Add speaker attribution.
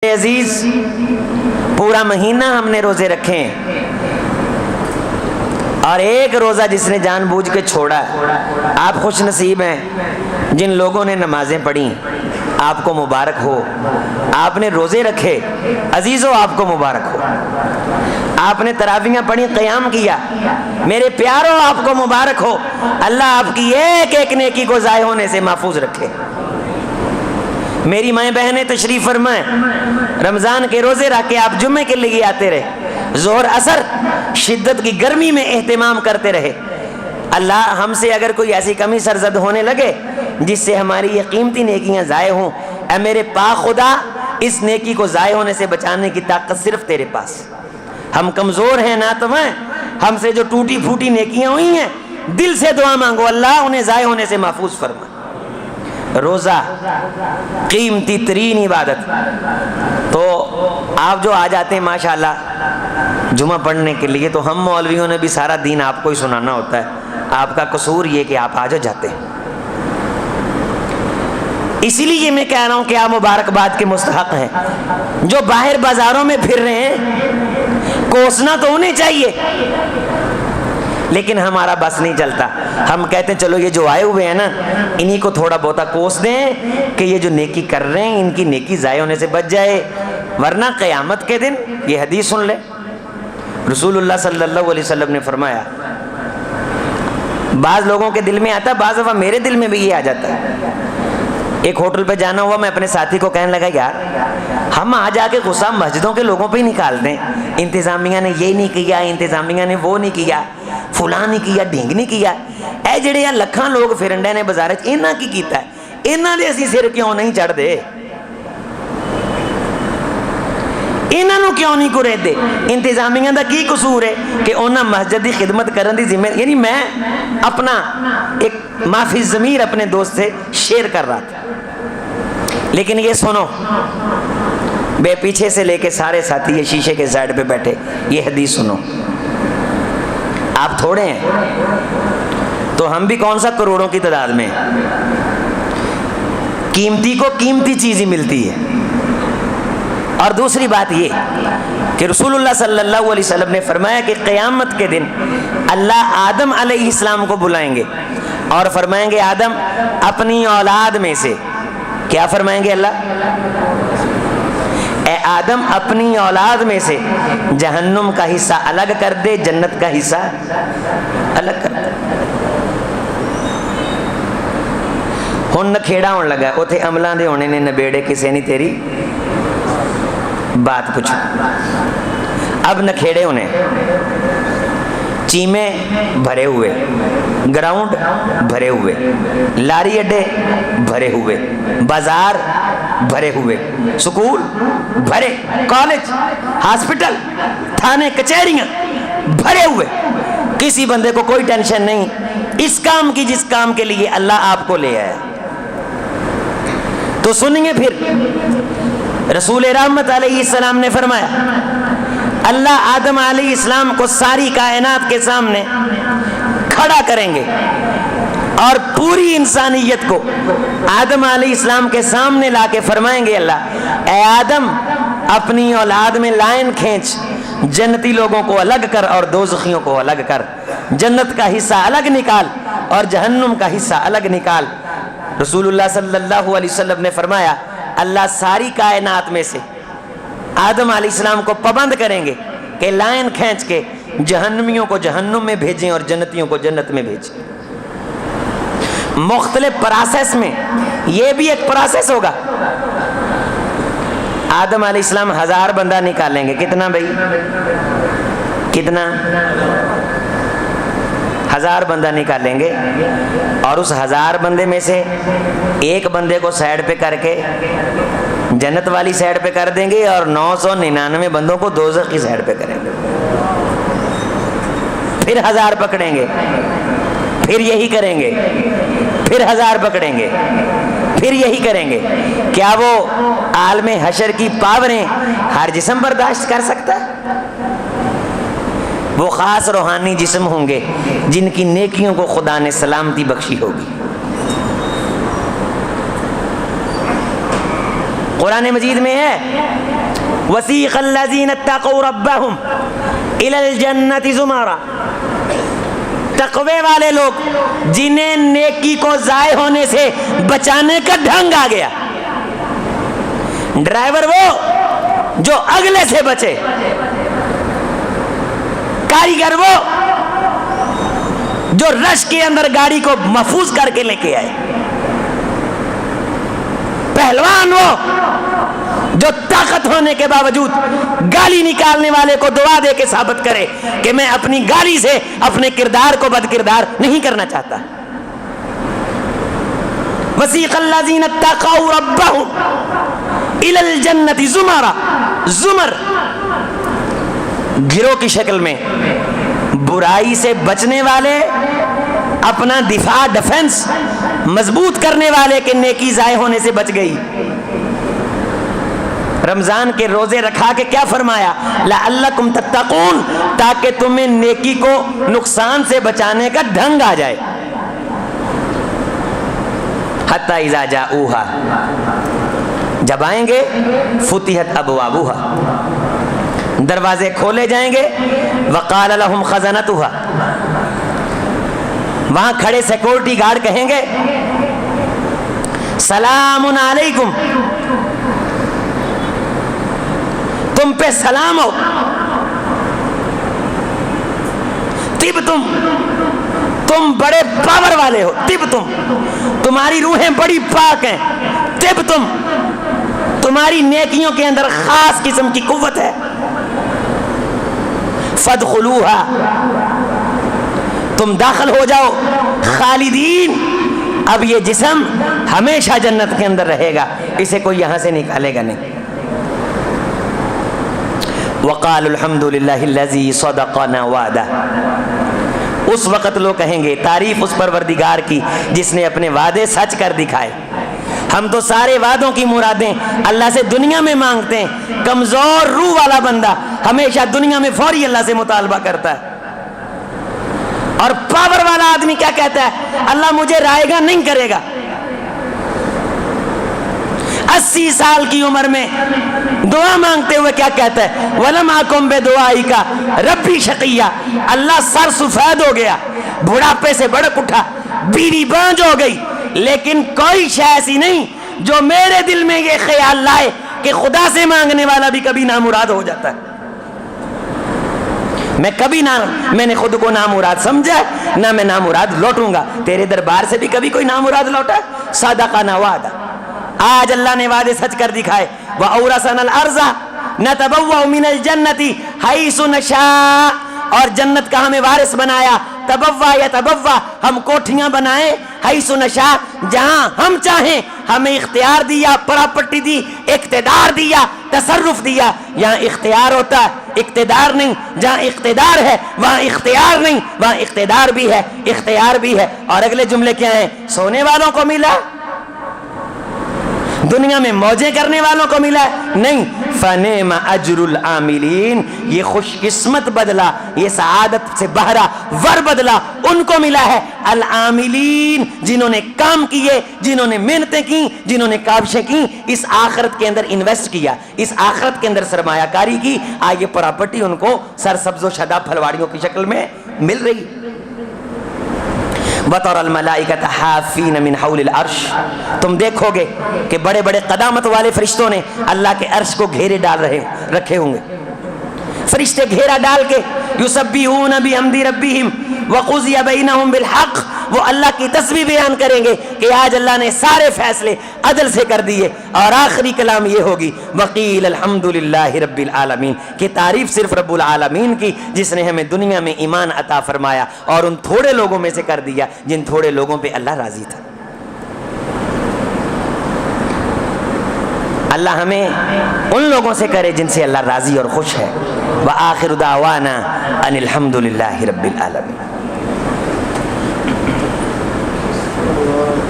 Speaker 1: عزیز پورا مہینہ ہم نے روزے رکھے ہیں اور ایک روزہ جس نے جان بوجھ کے چھوڑا، آپ خوش نصیب ہیں جن لوگوں نے نمازیں پڑھی، آپ کو مبارک ہو۔ آپ نے روزے رکھے، عزیزو آپ کو مبارک ہو۔ آپ نے تراویحیں پڑھی، قیام کیا، میرے پیارو آپ کو مبارک ہو۔ اللہ آپ کی ایک ایک نیکی کو ضائع ہونے سے محفوظ رکھے۔ میری مائیں بہنیں تشریف فرمائیں، رمضان کے روزے رکھ کے آپ جمعے کے لیے آتے رہے، ظہر اثر شدت کی گرمی میں اہتمام کرتے رہے۔ اللہ ہم سے اگر کوئی ایسی کمی سرزد ہونے لگے جس سے ہماری یہ قیمتی نیکیاں ضائع ہوں، اے میرے پاک خدا اس نیکی کو ضائع ہونے سے بچانے کی طاقت صرف تیرے پاس۔ ہم کمزور ہیں، ناتواں، ہم سے جو ٹوٹی پھوٹی نیکیاں ہوئی ہیں، دل سے دعا مانگو اللہ انہیں ضائع ہونے سے محفوظ فرما۔ روزہ قیمتی ترین عبادت، تو آپ جو آ جاتے ہیں ماشاءاللہ جمعہ پڑھنے کے لیے، تو ہم مولویوں نے بھی سارا دین آپ کو ہی سنانا ہوتا ہے۔ آپ کا قصور یہ کہ آپ آج جاتے ہیں، اسی لیے میں کہہ رہا ہوں کہ آپ مبارکباد کے مستحق ہیں۔ جو باہر بازاروں میں پھر رہے ہیں، کوسنا تو انہیں چاہیے، لیکن ہمارا بس نہیں چلتا۔ ہم کہتے ہیں چلو یہ جو آئے ہوئے ہیں نا، انہی کو تھوڑا بہتا کوس دیں کہ یہ جو نیکی کر رہے ہیں ان کی نیکی ضائع ہونے سے بچ جائے، ورنہ قیامت کے دن یہ حدیث سن لے۔ رسول اللہ صلی اللہ علیہ وسلم نے فرمایا، بعض لوگوں کے دل میں آتا ہے، بعض دفعہ میرے دل میں بھی یہ آ جاتا ہے۔ ایک ہوٹل پہ جانا ہوا، میں اپنے ساتھی کو کہنے لگا یار ہم آ جا کے غصہ مسجدوں کے لوگوں پہ ہی نکالتے ہیں، انتظامیہ نے یہ نہیں کیا، انتظامیہ نے وہ نہیں کیا، فلاں نہیں کیا، ڈھنگ نہیں کیا۔ اے جڑے یا لکھاں لوگ پھرنڈے نے بازار چ، انہاں کی کیتا ہے؟ انہاں دے اسی سر کیوں نہیں چڑھ دے؟ انہاں نو کیوں نہیں کرے دے؟ انتظامیہ دا کی قصور ہے کہ انہاں مسجد دی خدمت کرن دی ذمہ، یعنی میں اپنا ایک معافی ضمیر اپنے دوست سے شیئر کر رہا تھا۔ لیکن یہ سنو، بے پیچھے سے لے کے سارے ساتھی یہ شیشے کے سائڈ پہ بیٹھے، یہ حدیث سنو۔ آپ تھوڑے ہیں تو ہم بھی کون سا کروڑوں کی تعداد میں ہیں۔ قیمتی کو قیمتی چیز ہی ملتی ہے۔ اور دوسری بات یہ کہ رسول اللہ صلی اللہ علیہ وسلم نے فرمایا کہ قیامت کے دن اللہ آدم علیہ السلام کو بلائیں گے اور فرمائیں گے آدم اپنی اولاد میں سے، کیا فرمائیں گے اللہ؟ اے آدم اپنی اولاد میں سے جہنم کا حصہ الگ کر دے، جنت کا حصہ الگ کر دے۔ ہن نکھیڑا ہون لگا، اوتھے عملاں دے ہونے نے نبیڑے، کسے نہیں تیری بات پوچھو۔ اب نکھیڑے ہونے، چیمے بھرے ہوئے، گراؤنڈ بھرے ہوئے، لاری اڈے بھرے ہوئے، بازار بھرے ہوئے، سکول بھرے، کالج، ہاسپٹل، تھانے، کچہریاں بھرے ہوئے، کسی بندے کو کوئی ٹینشن نہیں اس کام کی جس کام کے لیے اللہ آپ کو لے آیا۔ تو سنیے پھر رسول رحمت علیہ السلام نے فرمایا، اللہ آدم علیہ السلام کو ساری کائنات کے سامنے کھڑا کریں گے اور پوری انسانیت کو آدم علیہ السلام کے سامنے لا کے فرمائیں گے اللہ اے آدم اپنی اولاد میں لائن کھینچ، جنتی لوگوں کو الگ کر اور دوزخیوں کو الگ کر، جنت کا حصہ الگ نکال اور جہنم کا حصہ الگ نکال۔ رسول اللہ صلی اللہ علیہ وسلم نے فرمایا اللہ ساری کائنات میں سے آدم علیہ السلام کو پابند کریں گے کہ لائن کھینچ کے جہنمیوں کو جہنم میں بھیجیں اور جنتیوں کو جنت میں بھیجیں۔ مختلف پروسیس میں یہ بھی ایک پروسیس ہوگا۔ آدم علیہ السلام 1000 بندہ نکالیں گے، کتنا بھائی؟ کتنا؟ 1000 بندہ نکالیں گے اور اس 1000 بندے میں سے ایک بندے کو سائڈ پہ کر کے جنت والی سائڈ پہ کر دیں گے اور 999 بندوں کو دوزخ کی سائڈ پہ کریں گے۔ پھر 1000 پکڑیں گے، پھر یہی کریں گے، پھر 1000 پکڑیں گے، پھر یہی کریں گے۔ کیا وہ عالم حشر کی پاوریں ہر جسم برداشت کر سکتا ہے؟ وہ خاص روحانی جسم ہوں گے جن کی نیکیوں کو خدا نے سلامتی بخشی ہوگی۔ قرآن مجید میں ہے وَسِيقَ الَّذِينَ اتَّقَوْا رَبَّهُمْ إِلَى الْجَنَّةِ زُمَرًا، تقوی والے لوگ جنہیں نیکی کو ضائع ہونے سے بچانے کا ڈھنگ آ گیا. ڈرائیور وہ جو اگلے سے بچے، کاریگر وہ جو رش کے اندر گاڑی کو محفوظ کر کے لے کے آئے، پہلوان وہ جو طاقت ہونے کے باوجود گالی نکالنے والے کو دعا دے کے ثابت کرے کہ میں اپنی گالی سے اپنے کردار کو بد کردار نہیں کرنا چاہتا. وَسِيقَ الَّذِينَ اتَّقَوْا رَبَّهُمْ إِلَى الْجَنَّةِ زُمَرًا، زمر گروہ کی شکل میں، برائی سے بچنے والے، اپنا دفاع ڈیفنس مضبوط کرنے والے کہ نیکی ضائع ہونے سے بچ گئی. رمضان کے روزے رکھا کے کیا فرمایا؟ لعلکم تتقون، تاکہ تمہیں نیکی کو نقصان سے بچانے کا ڈھنگ آ جائے. حتی اذا جاؤہا، جب آئیں گے فتحت ابوابہا، دروازے کھولے جائیں گے. وقال لہم خزنتہا، وہاں کھڑے سیکورٹی گارڈ کہیں گے سلام علیکم، تم پہ سلام ہو، طب تم بڑے پاور والے ہو، طب تمہاری روحیں بڑی پاک ہیں، طب تمہاری نیکیوں کے اندر خاص قسم کی قوت ہے. فادخلوہا، تم داخل ہو جاؤ، خالدین، اب یہ جسم ہمیشہ جنت کے اندر رہے گا، اسے کوئی یہاں سے نکالے گا نہیں. وقالوا الحمد للہ الذی صدقنا وعدہ، اس وقت لوگ کہیں گے تعریف اس پروردگار کی جس نے اپنے وعدے سچ کر دکھائے. ہم تو سارے وعدوں کی مرادیں اللہ سے دنیا میں مانگتے ہیں. کمزور روح والا بندہ ہمیشہ دنیا میں فوری اللہ سے مطالبہ کرتا ہے، اور پاور والا آدمی کیا کہتا ہے؟ اللہ مجھے رائے گا نہیں کرے گا. 80 سال کی عمر میں دعا مانگتے ہوئے کیا کہتا ہے؟ وَلَمْ أَكُنْ بِدُعَائِكَ رَبِّي شَقِيًّا، اللہ سر سفید ہو گیا، بڑھاپے سے بڑک اٹھا، بیوی بانج ہو گئی، لیکن کوئی شے ایسی نہیں جو میرے دل میں یہ خیال لائے کہ خدا سے مانگنے والا بھی کبھی نامراد ہو جاتا ہے. میں نے خود کو نامراد سمجھا، نہ میں نامراد لوٹوں گا. تیرے دربار سے بھی کبھی کوئی نامراد لوٹا؟ صدقنا وعدہ، آج اللہ نے وعدے سچ کر دکھائے. وَأَوْرَثَنَا الْأَرْضَ نَتَبَوَّأُ مِنَ الْجَنَّةِ حَيْثُ نَشَاءُ، اور جنت کا ہمیں وارث بنایا. تبوا یتبوا، ہم کوٹھیاں بنائیں، حیث نشاء، جہاں ہم چاہیں. ہمیں اختیار دیا، پراپرٹی دی، اقتدار دیا، تصرف دیا. یہاں اختیار ہوتا ہے، اقتدار نہیں. جہاں اقتدار ہے وہاں اختیار نہیں، وہاں اقتدار بھی ہے، اختیار بھی ہے. اور اگلے جملے کیا ہیں؟ سونے والوں کو ملا، دنیا میں موجیں کرنے والوں کو ملا نہیں. فَنِعْمَ أَجْرُ الْعَامِلِينَ، یہ خوش قسمت بدلہ، یہ سعادت سے بہرا ور بدلہ ان کو ملا ہے. العاملین، جنہوں نے کام کیے، جنہوں نے محنتیں کی، جنہوں نے کاوشیں کی، اس آخرت کے اندر انویسٹ کیا، اس آخرت کے اندر سرمایہ کاری کی. آگے پراپرٹی ان کو سرسبز و شاداب پھلواڑیوں کی شکل میں مل رہی. وَتَرَى الْمَلَائِكَةَ حَافِّينَ مِنْ حَوْلِ الْعَرْشِ، تم دیکھو گے کہ بڑے بڑے قدامت والے فرشتوں نے اللہ کے عرش کو گھیرے رکھے ہوں گے. فرشتے گھیرا ڈال کے یسبحون بحمد ربہم وقضی بینہم بالحق، وہ اللہ کی تسبیح بیان کریں گے کہ آج اللہ نے سارے فیصلے عدل سے کر دیے. اور آخری کلام یہ ہوگی وقیل الحمدللہ رب العالمین، کہ تعریف صرف رب العالمین کی جس نے ہمیں دنیا میں ایمان عطا فرمایا اور ان تھوڑے لوگوں میں سے کر دیا جن تھوڑے لوگوں پہ اللہ راضی تھا. اللہ ہمیں ان لوگوں سے کرے جن سے اللہ راضی اور خوش ہے. وآخر دعوانا ان الحمدللہ رب العالمین.